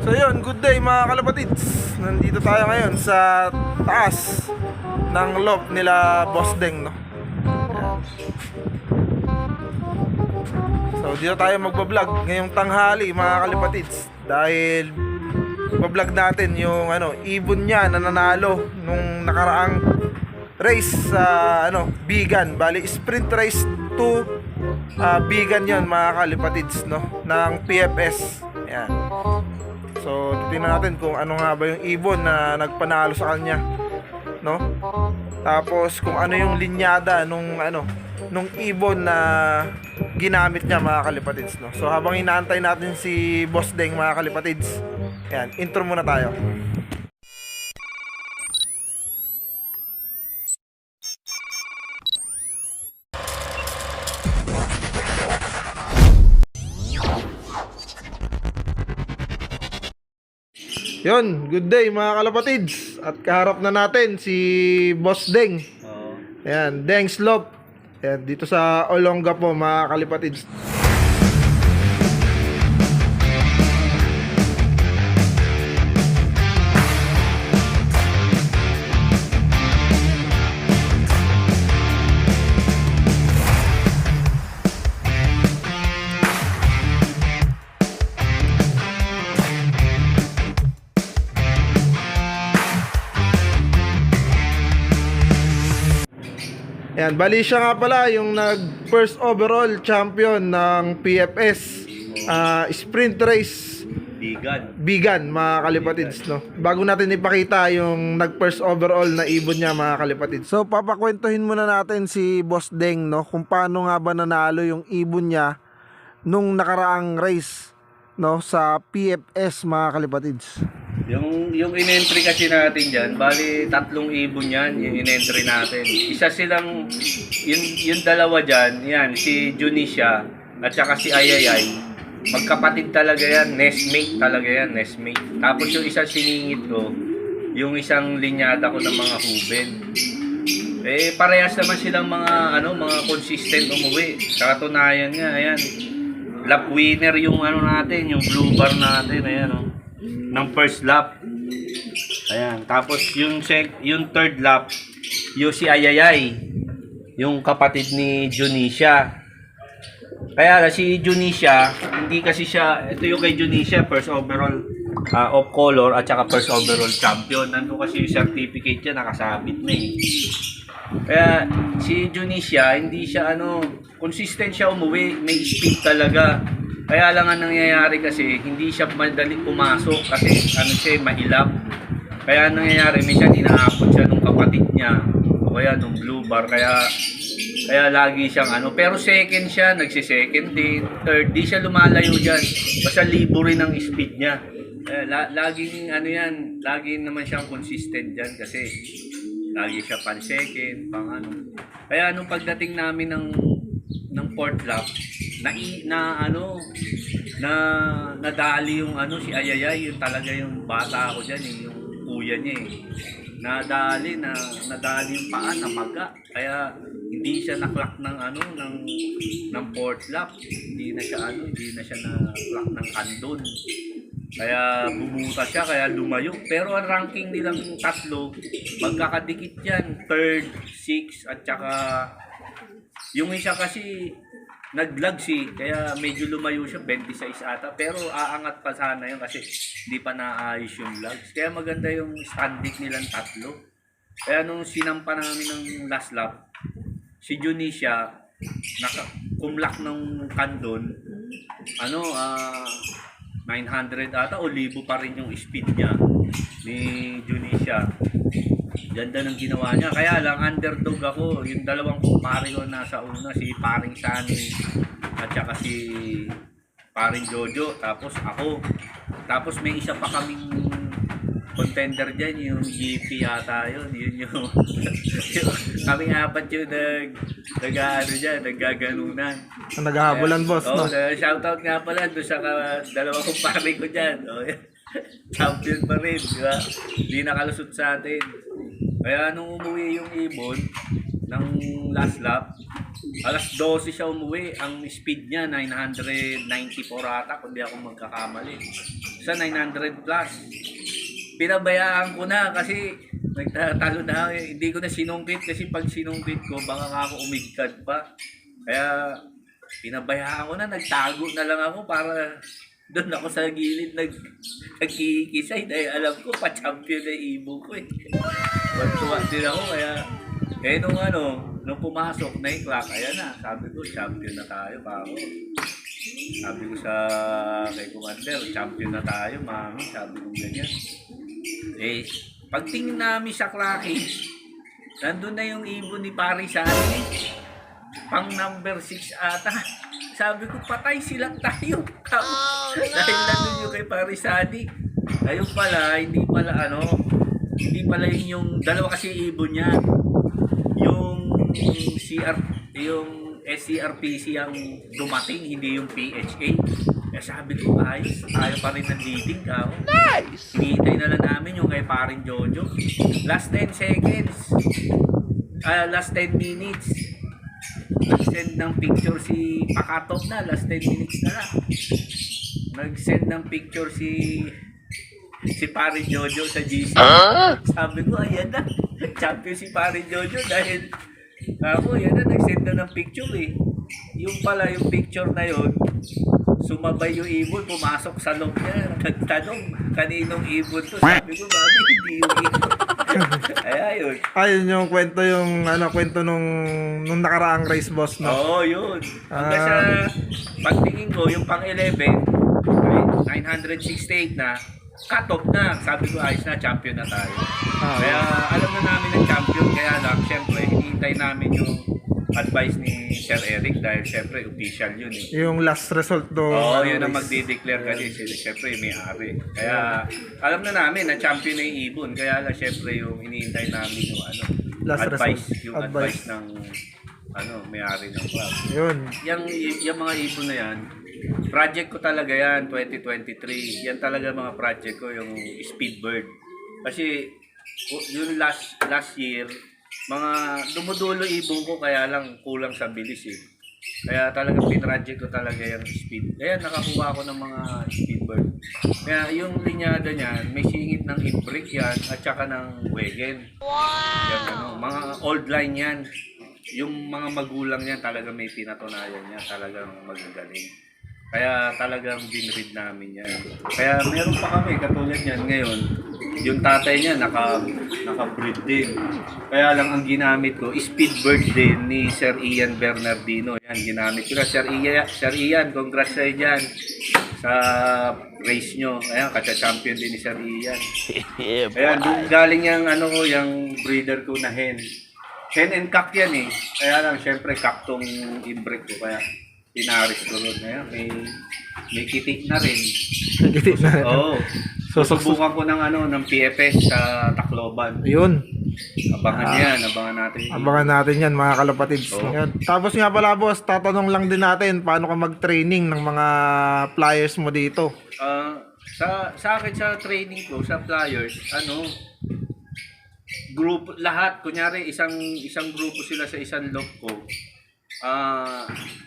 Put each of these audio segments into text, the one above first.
So yun, good day mga kalapatids. Nandito tayo ngayon sa taas ng loft nila Boss Deng, no? Ayan. So dito tayo magbablog ngayong tanghali mga kalapatids, dahil bablog natin yung ibon niya na nanalo nung nakaraang race sa Bigan. Bali sprint race to Bigan yon mga kalapatids, no, ng PFS. Ayan. So titingnan natin kung ano nga ba yung ibon na nagpanalo sa kanya, no? Tapos kung ano yung linyada nung ibon na ginamit niya mga kalipatids, no? So habang inaantay natin si Boss Deng mga kalipatids, ayan, intro muna tayo. Yun, good day mga kalapatids. At kaharap na natin si Boss Deng. Ayan, Deng Slope. Ayan, dito sa Olongapo mga kalapatids. Ayan, bali siya nga pala yung nag first overall champion ng PFS sprint race Bigan mga kalipatids, no? Bago natin ipakita yung nag first overall na ibon niya mga kalipatids, so papakwentuhin muna natin si Boss Deng, no, kung paano nga ba nanalo yung ibon niya nung nakaraang race, no, sa PFS mga kalipatids. Yung in-entry kasi natin dyan, bali 3 ibon yan, yung in-entry natin. Isa silang, yung dalawa dyan, yan, si Junisha at saka si Ayayay. Magkapatid talaga yan, nestmate talaga yan, nestmate. Tapos yung isang siningit ko, yung isang linyada ko ng mga huben. Eh, parehas naman silang mga consistent umuwi. Sa katunayan nga, ayan, lap winner yung natin, yung blue bar natin, ayan, ng first lap. Ayan, tapos yung third lap, yung si Ayayay, yung kapatid ni Junisha. Kaya si Junisha, hindi kasi siya, ito yung kay Junisha, first overall of color at saka first overall champion. Nandun kasi yung certificate niya, nakasabit na eh. Kaya si Junisha, hindi siya consistent siya umuwi, may speed talaga. Kaya lang ang nangyayari kasi, hindi siya madaling pumasok kasi siya, mailap. Kaya nangyayari, minsan inaabot siya nung kapatid niya o kaya nung blue bar. Kaya lagi siyang pero second siya, nagsi-second din, third, di siya lumalayo dyan. Basta libo rin ang speed niya. Laging yan, lagi naman siyang consistent dyan kasi lagi siya pan-second, Kaya nung pagdating namin ng fourth lap, nadali yung si Ayayay, yung talaga yung bata ako dyan, yung kuya niya nadali yung paa na maga, kaya hindi siya naklock ng fourth lap, hindi na siya naklock ng kandon, kaya bumuta siya, kaya lumayo. Pero ang ranking nilang 3 magkakadikit yan, third, 6 at saka yung isa kasi nag-lag kaya medyo lumayo siya, 26 ata. Pero aangat pa sana yun kasi hindi pa naayos yung lags. Kaya maganda yung standing nilang 3. Kaya nung sinampa namin ng last lap, si Junisha, kumlak ng kandon, 900 ata o 1,000 pa rin yung speed niya ni Junisha. Ganda ng ginawa niya. Kaya lang, underdog ako. Yung dalawang kumpare ko nasa una, si Paring Sani at saka si Paring Jojo. Tapos ako. Tapos may isa pa kaming contender dyan, yung GP yata yun. Yun yung kaming 4 yung naggaganunan. Naghahabulan, boss, no? Shoutout nga pala doon sa dalawang kumpare ko dyan. Champion pa rin, di ba? Hindi nakalusot sa atin. Kaya nung umuwi yung ibon ng last lap, alas 12 siya umuwi. Ang speed niya 994 ata, kung di ako magkakamali. sa 900 plus. Pinabayaan ko na kasi nagtatalo na ako. Hindi ko na sinungkit kasi pag sinungkit ko, baka nga ako umigtad pa. Kaya pinabayaan ko na, nagtago na lang ako para doon ako sa gilid nagkikisay dahil alam ko pa-champion na ibon ko eh. Tuwa din ako kaya nung pumasok na yung clock, ayan na, sabi ko champion na tayo pa ako. Sabi ko sa kay Commander, champion na tayo mami, sabi ko ganyan. Eh, pagtingin namin sa clocking, nandun na yung ibon ni Parisani, pang number 6 ata. Sabi ko, patay silang tayo. Dahil nandun yung kay Parisani. Ayun pala, hindi pala yun yung, dalawa kasi ibon niya. Yung SCRPC ang dumating, hindi yung PHA. Kaya sabi ko, ayaw pa rin ng leading ka. Nice! Hinihintay na lang namin yung kay paring Jojo. Last 10 seconds. Last 10 minutes. Nag-send ng picture si Pakatop na, last 10 minutes na lang. Nag-send ng picture si paring Jojo sa GC. Sabi ko, ayan na. Champion si paring Jojo dahil ako, yan na, nag-send na ng picture eh. Yung pala, yung picture na yun, sumabay yung ibon, pumasok sa loob niya. Nagtanong, kaninong ibon to? Sabi ko, babi, hindi yung ibon. Ay, yun. Ayun yung kwento nung nakaraang race boss, no? Oo, yun. Hanggang sa pagtingin ko, yung pang 11, 968 na, cut off na. Sabi ko, ayos na, champion na tayo. Kaya alam na namin ng champion, kaya lang, syempre, hinihintay namin yung advice ni Sir Eric dahil syempre, official yun eh. Yung last result do. Oo, yun ang magdi-declare kasi syempre, may-ari. Kaya alam na namin na champion na yung ibon, kaya lang syempre yung hinihintay namin yung last advice, result. yung advice ng may-ari ng club. Yun. Yung mga ibon na yan, project ko talaga yan, 2023. Yan talaga mga project ko, yung Speedbird. Kasi yung last year, mga dumudulo ibon ko kaya lang kulang sa bilis eh. Kaya talagang pinroject ko talaga yung speed. Kaya nakakuha ako ng mga Speedbird. Kaya yung linyada niyan, may singit ng imbrick yan at saka ng Wegen. Wow! Yan, mga old line yan. Yung mga magulang niyan talaga may pinatunayan niya, talagang magagaling. Kaya talagang binread namin yan. Kaya meron pa kami, katulad yan ngayon, yung tatay niya naka-breed din. Kaya lang ang ginamit ko, Speedbird din ni Sir Ian Bernardino. Yan, ginamit ko na. Sir Ian, congrats sa'yo dyan sa race nyo. Ayan, katsa-champion din ni Sir Ian. Ayan, doon galing yung breeder ko na hen. Hen and cock yan eh. Kaya lang, syempre, cock tong imbrick ko. Kaya, pinaris ko rin. Ayan, may kitik na rin. Kitik na rin. Oo. Susubukan ko ng PFS sa Tacloban. Yun. Abangan natin. Abangan natin yan, mga kalapatids. Oo. Yan. Tapos nga pala, boss, tatanong lang din natin, paano ka mag-training ng mga flyers mo dito? Sa akin, sa training ko, sa flyers, group, lahat, kunyari, isang grupo sila sa isang log ko.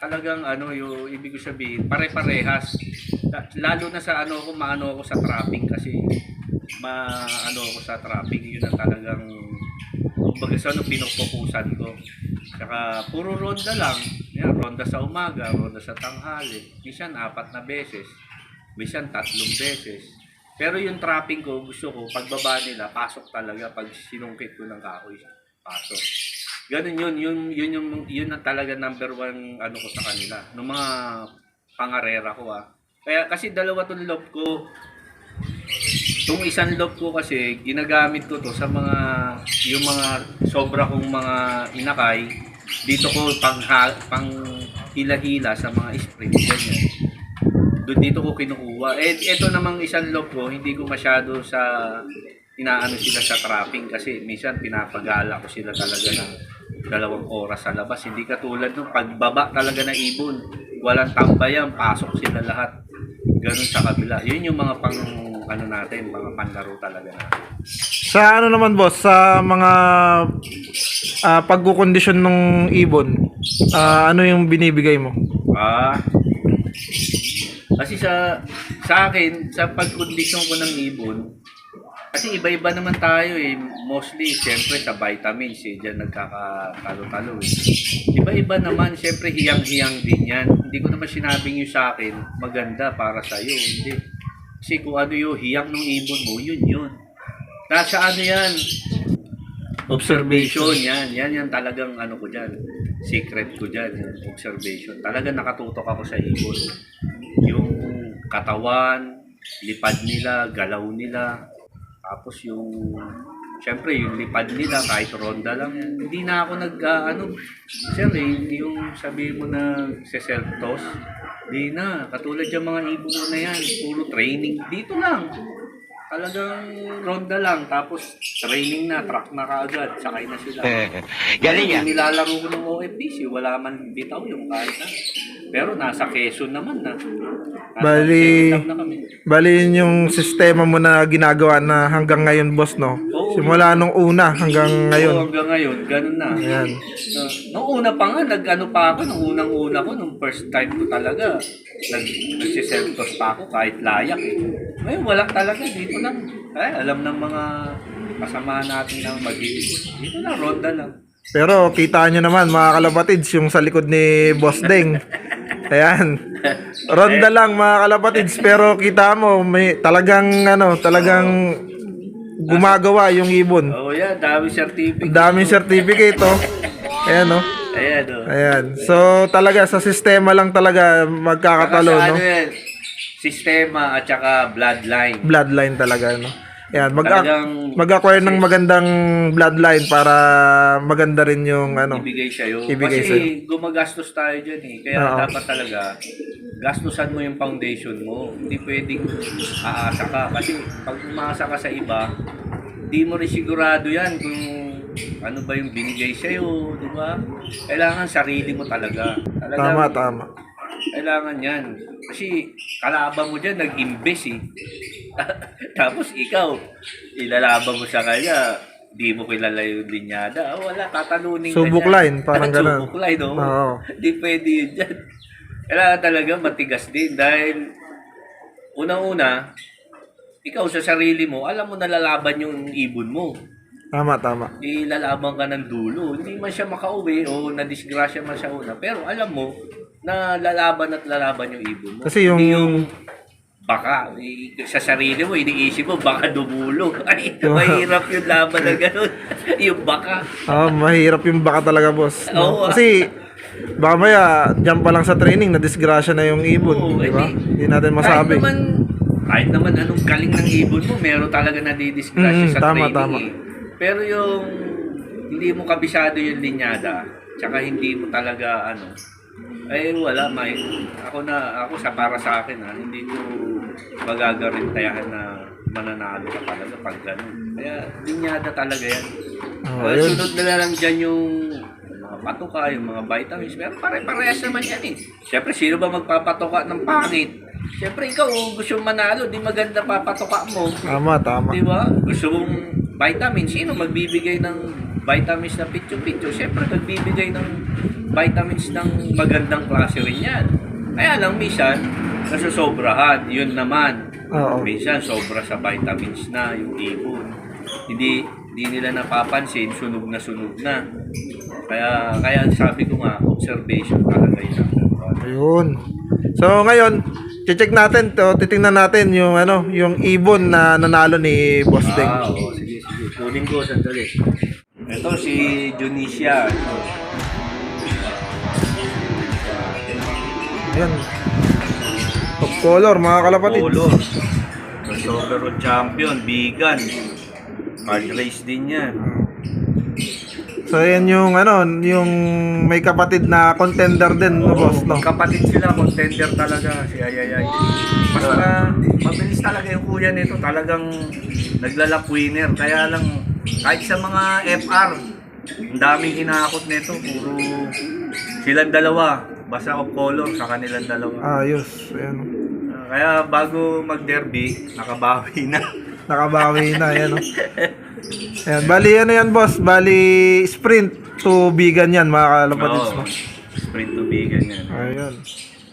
Talagang yung ibig ko sabihin, pare-parehas. Lalo na sa maano ako sa trapping kasi ako sa trapping, yun ang talagang kumbaga sa pinupukusan ko. Saka puro ronda lang. Yan, ronda sa umaga, ronda sa tanghali. Minsan 4 na beses. Minsan 3 beses. Pero yung trapping ko, gusto ko pagbaba nila, pasok talaga pag sinungkit ko ng kahoy. Pasok. Ganun yun ang talaga number 1 ko sa kanila. Ng mga pangarera ko Kaya kasi dalawa tong lob ko. Itong isang lob ko kasi ginagamit ko to sa yung mga sobra kong mga inakay. Dito ko pang hila-hila sa mga sprint ganyan. Dito ko kinukuha. Ito namang isang lob ko, hindi ko masyado inaano sila sa trapping kasi minsan pinapagala ko sila talaga ng 2 oras sa labas. Hindi katulad nung pagbaba talaga ng ibon. Walang tambayan, pasok sila lahat. Ganun sa kabila. Yun yung mga natin, mga panlaro talaga natin. Sa naman, boss, sa mga pagkukondisyon ng ibon, ano yung binibigay mo? Kasi sa sa akin, sa pagkondisyon ko ng ibon, kasi iba-iba naman tayo eh. Mostly, siyempre sa vitamins eh, dyan nagkakatalo-talo eh. Iba-iba naman, siyempre hiyang-hiyang din yan. Hindi ko naman sinabing yung sa akin, maganda para sa'yo. Hindi. Kasi kung ano yung hiyang ng ibon mo, yun. Nasa ano yan? Observation yan. Yan talagang ano ko dyan. Secret ko dyan, yung observation. Talagang nakatutok ako sa ibon. Yung katawan, lipad nila, galaw nila. Tapos siyempre yung lipad nila, kahit ronda lang yan. Hindi na ako sir yung sabihin mo na self-toss, hindi na. Katulad yung mga ibon mo na yan, puro training. Dito lang. Talagang ronda lang, tapos training na, track na kaagad, sakay na sila. Galing yan. Nilalaro ko ng OFDC, wala man bitaw yung kahit na. Pero nasa Quezon naman na. Bali, second half na kami. bali yun yung sistema mo na ginagawa na hanggang ngayon, boss, no? Oo. Simula nung una hanggang Oo, ngayon. hanggang ngayon, ganun na. Ayan. Nung una pa nga, nung unang-una ko, nung first time ko talaga, nagsiself-toss pa ako kahit layak eh. Ngayon, wala talaga, dito lang. Alam ng mga kasama natin ng mag-iis. Dito lang, ronda lang. Pero kita nyo naman mga kalapatids, yung sa likod ni Boss Deng. Ayan. Ronda lang mga kalapatids, pero kita mo may talagang gumagawa yung ibon. Oo yan, dami certificate. Daming certificate, oh. Ayan, oh. Ayan, oh. Ayan. So talaga sa sistema lang talaga magkakatalo, Saka sa no? ano yan, sistema at saka bloodline. Bloodline talaga, no? Ayan, Talagang- mag-acquire ng magandang bloodline para maganda rin yung Ibigay sa'yo. Ibigay Kasi sa'yo. gumagastos tayo dyan eh. Kaya Oo. dapat talaga, gastusan mo yung foundation mo. Hindi pwedeng aasa ka. Kasi pag umaasa ka sa iba, hindi mo rin sigurado yan kung ano ba yung binigay sa'yo, di ba? Kailangan sarili mo talaga. Talagang, tama. Kailangan yan. Kasi kalaban mo dyan, nag-invest eh. Tapos ikaw, ilalaban mo sa kanya, di mo kilala yung linyada. Wala, tatalunin ka Subok niyan. line, parang ganun. Subok line, no? Oo. Di pwede yun dyan. Kailangan talaga matigas din dahil unang-una, ikaw sa sarili mo, alam mo nalalaban yung ibon mo. Tama. Ilalaban ka ng dulo. Hindi man siya makauwi o nadisgrasya man siya una. Pero alam mo na lalaban yung ibon mo. Kasi Hindi yung baka, sa sarili mo, iniisip mo, baka dumulo. Ay, mahirap yung laban na gano'n. Yung baka. Mahirap yung baka talaga, boss. No? Oo. Kasi baka maya, dyan pa lang sa training, na-disgrasya na yung ibon. Oo, Di ba? hindi. Hindi natin masabi. Kahit naman anong galing ng ibon mo, meron talaga nadidisgrasya sa tama. training. Eh. Pero yung hindi mo kabisado yung linyada, tsaka hindi mo talaga wala, ako para sa akin hindi ko magagarantayahan na mananalo ka talaga pag gano'n. Kaya linyada talaga yan. Yun. Sunod na lang dyan yung mga patuka, yung mga vitamins. Pero pare-parehas naman yan eh. Siyempre, sino ba magpapatuka ng pangit? Siyempre, ikaw gusto mong manalo, di maganda papatuka mo. Tama. Di ba? Gusto mong vitamins, sino magbibigay ng vitamins na pityo-pityo? Siyempre, magbibigay ng vitamins ng magandang klase rin yan. Kaya lang, minsan, nasusobrahan. Yun naman. Oo. Minsan, sobra sa vitamins na yung ibon. Hindi nila napapansin, sunog na. Kaya sabi ko nga, observation talaga yun. Ayun. So ngayon, check natin to, titingnan natin yung yung ibon na nanalo ni Boss Deng. Oo, sige. Kunin ko, sandali. Ito si Junicia. Ayan. Top color, mga kalapatid. Color. Overall champion, vegan. Hard race din yan. So ayan yung yung may kapatid na contender din, no, boss, no? Kapatid sila, contender talaga si Ayayay. Basta mabilis talaga yung kuya nito, talagang naglalap winner. Kaya lang, kahit sa mga FR, ang daming hinahakot nito, puro silang dalawa. Basta of color sa kanilang dalawa. Ayos, ayan. Kaya bago mag-derby, nakabawi na. Nakabawi na, ayan, no? Ayan, bali yan, boss? Bali sprint to vegan yan, mga kalapatids, no? Sprint to vegan yan. Ayun.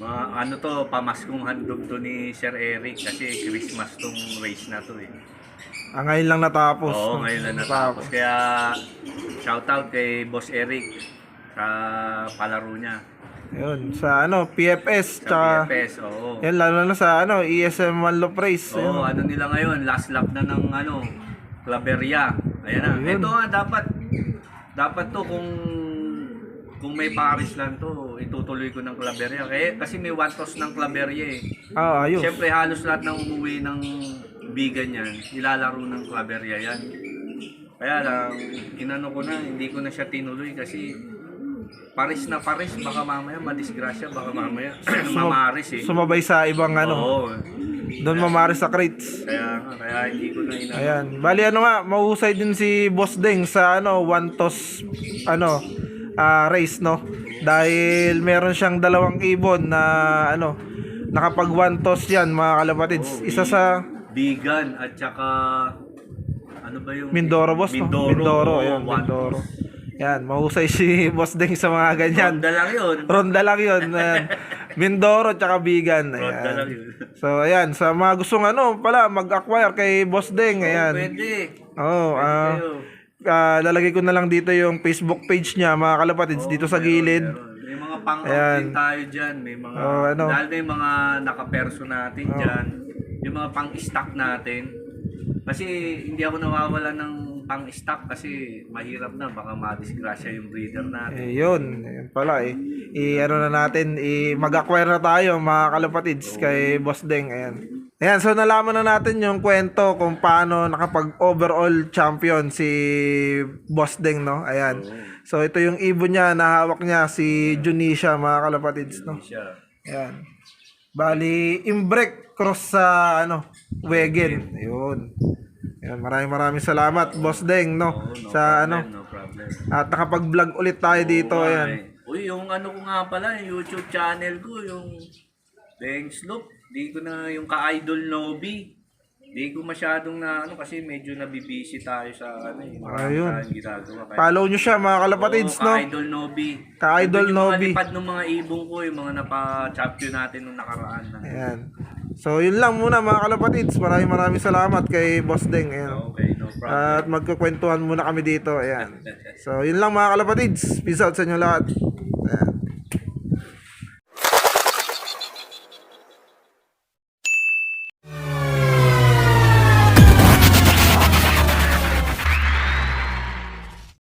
Ano to, pamaskong handog to ni Sir Eric kasi Christmas tong race na to eh. Ngayon lang natapos. Oo, ngayon lang natapos. Kaya shoutout kay Boss Eric sa palaro niya. Ayun, sa PFS, Sa tsaka, PFS, oo. yan, lalo na sa ESM One Loop Race. Oo, ano nila ngayon, last lap na ng Claveria. Ayan na. Ayun. Ito nga, dapat to kung may Paris lang to, itutuloy ko ng Claveria. Kasi may one toss ng Claveria eh. Ayos. Siyempre halos lahat ng umuwi ng bigan yan, nilalaro ng Claveria yan. Kaya lang, inano ko na, hindi ko na siya tinuloy kasi Paris na Paris, baka mamaya madisgrasya, baka mamaya mamaris eh. Sumabay sa ibang Oo. doon mamaris sa crates. Kaya hindi ko na inano. Ayan. Bali mahusay din si Boss Deng sa one toss race, no? Dahil meron siyang dalawang ibon na nakapag one toss yan, mga kalapatids. Isa sa Bigan at saka ano ba yung Mindoro, boss, no? Mindoro, ayan, one Mindoro. Yan, mahusay si Boss Deng sa mga ganyan. Ronda lang yun. Ronda lang yun. Mindoro tsaka Bigan. Ayan. Ronda lang yun. So, ayan. Sa mga gustong mag-acquire kay Boss Deng. Ayan. Pwede. Oo. Kayo. Lalagay ko na lang dito yung Facebook page niya, mga kalapatids, dito sa gilid. Meron. May mga pang-out Ayan. din tayo dyan. May mga, lalo na yung mga nakaperso natin dyan. Yung mga pang-stock natin. Kasi hindi ako nawawala ng pang-stock kasi mahirap na. Baka madisgrasya yung breeder natin. Yun pala na natin, mag-acquire na tayo, mga kalapatids, kay Boss Deng. Ayan, so nalaman na natin yung kwento kung paano nakapag-overall champion si Boss Deng, no? Ayan. So ito yung ibon niya, nahawak niya si Junisha, mga kalapatids, no? Ayan. Bali, imbrek cross sa Wegen. Ayun. Ayan, maraming salamat, Boss Deng, no? Sa No problem. at nakapag-vlog ulit tayo dito, ayan. Uy, yung ko nga pala, yung YouTube channel ko, yung Deng Sloop. Di ko na yung ka-idol Nobi. Di ko masyadong kasi medyo nabibisi tayo sa Ayun. tayong ginagawa. Follow nyo siya, mga kalapatids, no? Ka-idol Nobi. Ka-idol Yung Nobi. mga lipad ng mga ibong ko, yung mga napa-champion natin nung nakaraan. Ayan. So, yun lang muna, mga kalapatids. Maraming salamat kay Boss Deng. Ayan. Okay, no problem. At magkukwentuhan muna kami dito. Ayan. So, yun lang, mga kalapatids. Peace out sa inyo lahat. Ayan.